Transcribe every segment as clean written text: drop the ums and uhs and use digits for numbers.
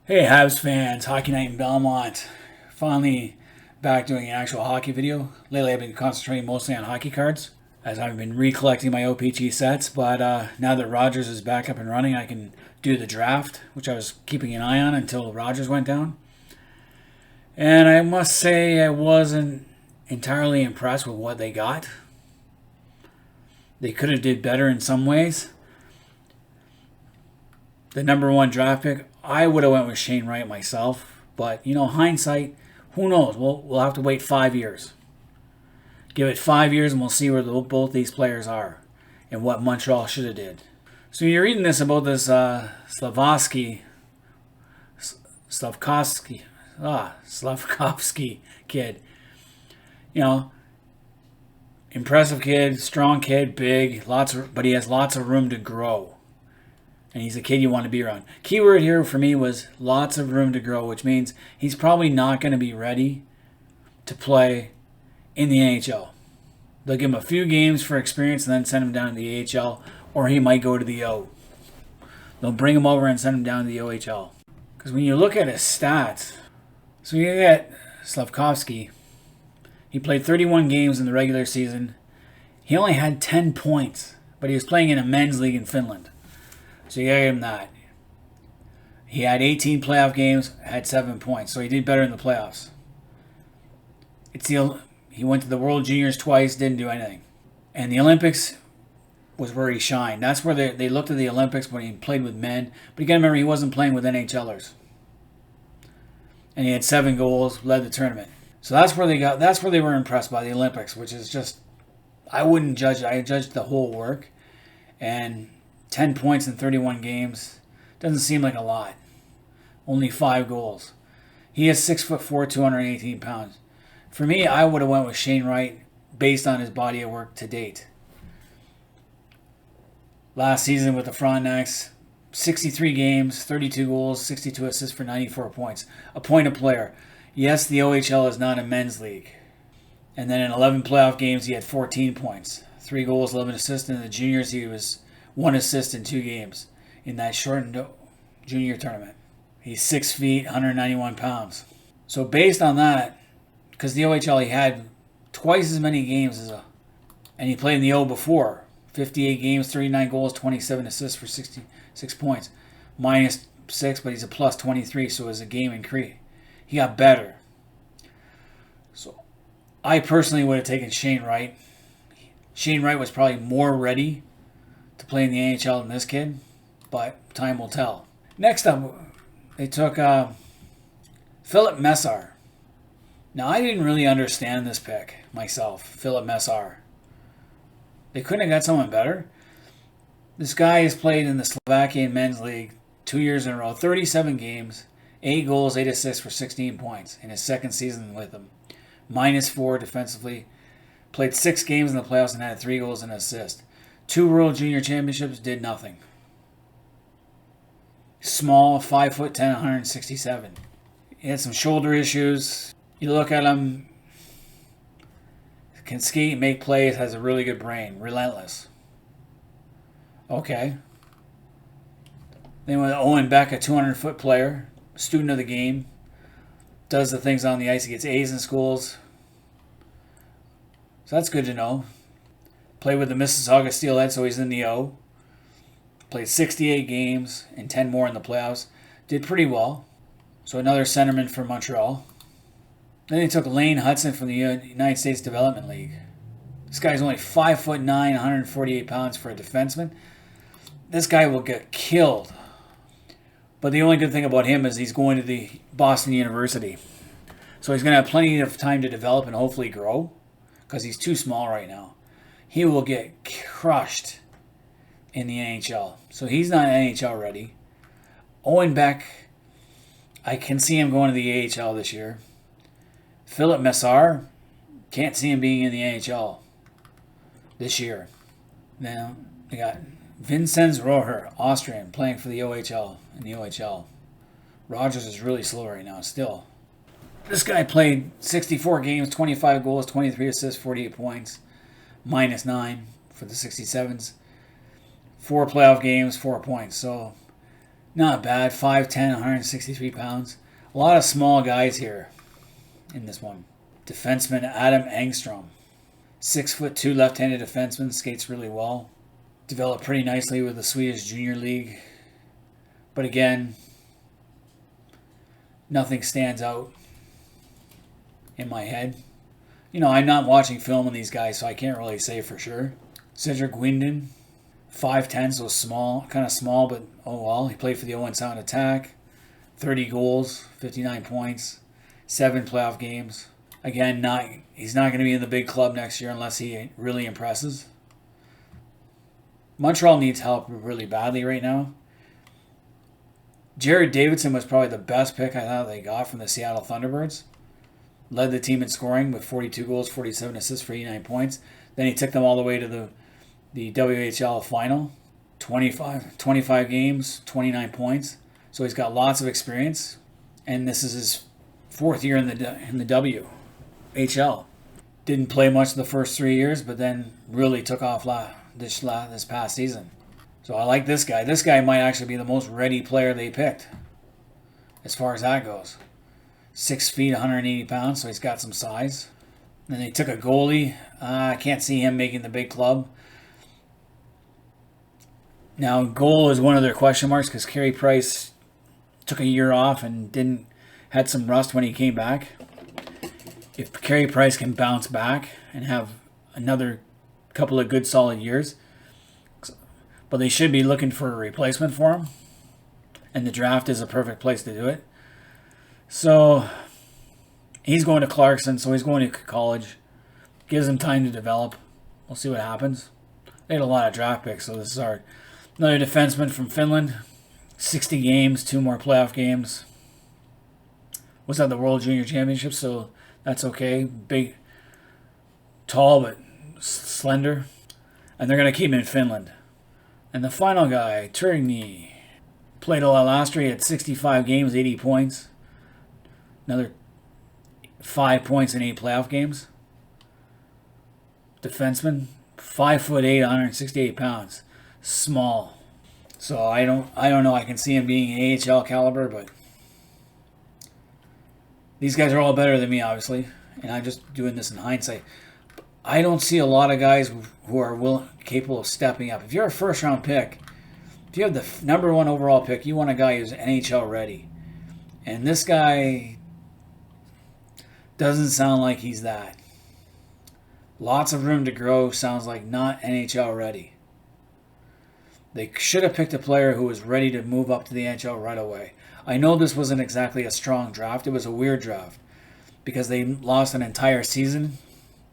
Hey Habs fans, Hockey Night in Belmont. Finally back doing an actual hockey video. Lately I've been concentrating mostly on hockey cards as I've been recollecting my OPG sets, but now that Rogers is back up and running, I can do the draft, which I was keeping an eye on until Rogers went down. And I must say I wasn't entirely impressed with what they got. They could have did better in some ways. The number one draft pick, I would have went with Shane Wright myself, but hindsight, who knows? We'll have to wait 5 years. Give it 5 years, and we'll see where both these players are, and what Montreal should have did. So you're reading this about this Slavkovsky kid. You know, impressive kid, strong kid, big, but he has lots of room to grow. And he's a kid you want to be around. Keyword here for me was lots of room to grow, which means he's probably not going to be ready to play in the NHL. They'll give him a few games for experience and then send him down to the AHL, or he might go to the O. They'll bring him over and send him down to the OHL. Because when you look at his stats, so you get Slavkovsky, he played 31 games in the regular season. He only had 10 points, but he was playing in a men's league in Finland. So you gave him that. He had 18 playoff games, had 7 points. So he did better in the playoffs. He went to the World Juniors twice, didn't do anything. And the Olympics was where he shined. That's where they looked at the Olympics when he played with men. But you got to remember, he wasn't playing with NHLers. And he had 7 goals, led the tournament. So that's where they were impressed by the Olympics, which is just, I wouldn't judge it. I judged the whole work. And 10 points in 31 games doesn't seem like a lot. Only 5 goals. He is 6'4", 218 pounds. For me, I would have went with Shane Wright based on his body of work to date. Last season with the Frontenacs, 63 games, 32 goals, 62 assists for 94 points. A point a player. Yes, the OHL is not a men's league. And then in 11 playoff games, he had 14 points. 3 goals, 11 assists. In the juniors, he was 1 assist in 2 games in that shortened junior tournament. He's 6 feet, 191 pounds. So based on that, because the OHL he had twice as many games and he played in the O before. 58 games, 39 goals, 27 assists for 66 points. Minus 6, but he's a plus 23, so it was a game increase. He got better. So I personally would have taken Shane Wright. Shane Wright was probably more ready to play in the NHL than this kid, but time will tell. Next up, they took Philip Mesar. Now, I didn't really understand this pick myself, Philip Mesar. They couldn't have got someone better. This guy has played in the Slovakian Men's League 2 years in a row, 37 games, 8 goals, 8 assists for 16 points in his second season with them. Minus 4 defensively. Played 6 games in the playoffs and had 3 goals and an assist. 2 World Junior Championships, did nothing. Small, 5'10", 167. He had some shoulder issues. You look at him, can skate, make plays, has a really good brain, relentless. Okay. Then with Owen Beck, a 200-foot player, student of the game, does the things on the ice. He gets A's in schools. So that's good to know. Played with the Mississauga Steelhead, so he's in the O. Played 68 games and 10 more in the playoffs. Did pretty well. So another centerman for Montreal. Then they took Lane Hudson from the United States Development League. This guy's only 5'9", 148 pounds for a defenseman. This guy will get killed. But the only good thing about him is he's going to the Boston University. So he's going to have plenty of time to develop and hopefully grow, because he's too small right now. He will get crushed in the NHL. So he's not NHL ready. Owen Beck, I can see him going to the AHL this year. Philip Mesar, can't see him being in the NHL this year. Now, they got Vincenz Roher, Austrian, playing for the OHL in the OHL. Rogers is really slow right now still. This guy played 64 games, 25 goals, 23 assists, 48 points. Minus 9 for the 67s. 4 playoff games, 4 points. So Not bad. 5'10", 163 pounds. A lot of small guys here in this one. Defenseman Adam Engstrom. 6'2" left-handed defenseman. Skates really well. Developed pretty nicely with the Swedish Junior League. But again, nothing stands out in my head. You know, I'm not watching film on these guys, so I can't really say for sure. Cedric Winden, 5'10", so small, kind of small, but oh well. He played for the Owen Sound Attack. 30 goals, 59 points, 7 playoff games. Again, he's not going to be in the big club next year unless he really impresses. Montreal needs help really badly right now. Jared Davidson was probably the best pick I thought they got from the Seattle Thunderbirds. Led the team in scoring with 42 goals, 47 assists for 89 points. Then he took them all the way to the WHL final. 25 games, 29 points. So he's got lots of experience. And this is his 4th year in the WHL. Didn't play much the first 3 years, but then really took off this past season. So I like this guy. This guy might actually be the most ready player they picked, as far as that goes. 6 feet, 180 pounds, so he's got some size. Then they took a goalie. I can't see him making the big club. Now, goal is one of their question marks because Carey Price took a year off and had some rust when he came back. If Carey Price can bounce back and have another couple of good solid years, but they should be looking for a replacement for him, and the draft is a perfect place to do it. So he's going to Clarkson, so he's going to college. Gives him time to develop. We'll see what happens. They had a lot of draft picks, so this is another defenseman from Finland. 60 games, 2 more playoff games. Was at the World Junior Championship, so that's okay. Big, tall, but slender. And they're going to keep him in Finland. And the final guy, Turigny, played a lot last year. He had 65 games, 80 points. Another 5 points in 8 playoff games. Defenseman, 5'8", 168 pounds. Small. So I don't know. I can see him being AHL caliber, but these guys are all better than me, obviously. And I'm just doing this in hindsight. I don't see a lot of guys who are capable of stepping up. If you're a first-round pick, if you have the number 1 overall pick, you want a guy who's NHL ready. And this guy doesn't sound like he's that. Lots of room to grow. Sounds like not NHL ready. They should have picked a player who was ready to move up to the NHL right away. I know this wasn't exactly a strong draft. It was a weird draft because they lost an entire season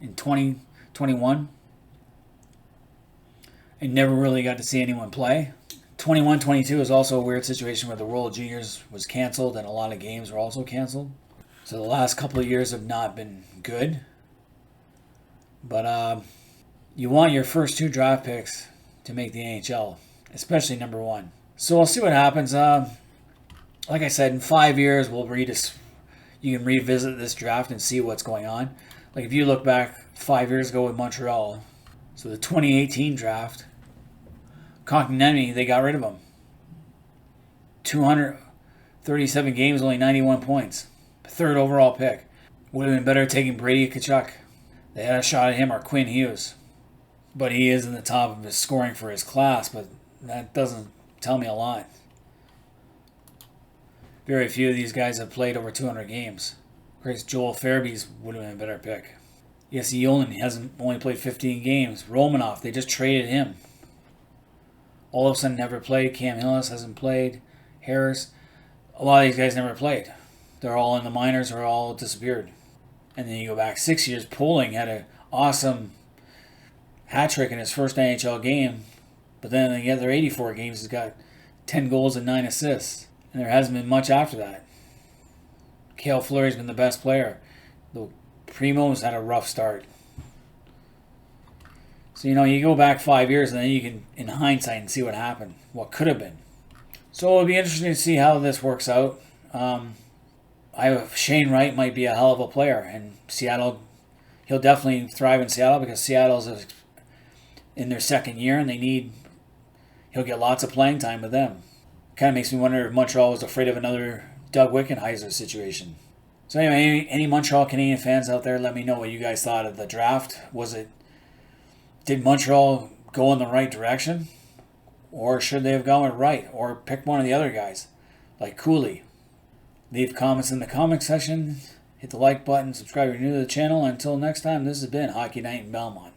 in 2021 and never really got to see anyone play. 21-22 is also a weird situation where the World Juniors was canceled and a lot of games were also canceled. So the last couple of years have not been good. But you want your first 2 draft picks to make the NHL, especially number 1. So we'll see what happens. Like I said, in 5 years, you can revisit this draft and see what's going on. Like if you look back 5 years ago with Montreal, so the 2018 draft, Kotkaniemi, they got rid of him. 237 games, only 91 points. 3rd overall pick. Would have been better taking Brady Tkachuk. They had a shot at him or Quinn Hughes. But he is in the top of his scoring for his class, but that doesn't tell me a lot. Very few of these guys have played over 200 games. Of course, Joel Farabee would have been a better pick. Yes, he hasn't only played 15 games. Romanoff, they just traded him. Olofsson never played. Cam Hillis hasn't played. Harris. A lot of these guys never played. They're all in the minors or all disappeared. And then you go back 6 years. Poling had an awesome hat trick in his first NHL game. But then in the other 84 games, he's got 10 goals and 9 assists. And there hasn't been much after that. Cale Fleury's been the best player. The Primo's had a rough start. So, you go back 5 years and then you can, in hindsight, and see what happened. What could have been. So it'll be interesting to see how this works out. Shane Wright might be a hell of a player. And Seattle, he'll definitely thrive in Seattle because Seattle's in their 2nd year and he'll get lots of playing time with them. Kind of makes me wonder if Montreal was afraid of another Doug Wickenheiser situation. So anyway, any Montreal Canadian fans out there, let me know what you guys thought of the draft. Did Montreal go in the right direction? Or should they have gone right? Or pick one of the other guys, like Cooley? Leave comments in the comment section. Hit the like button. Subscribe if you're new to the channel. Until next time, this has been Hockey Night in Belmont.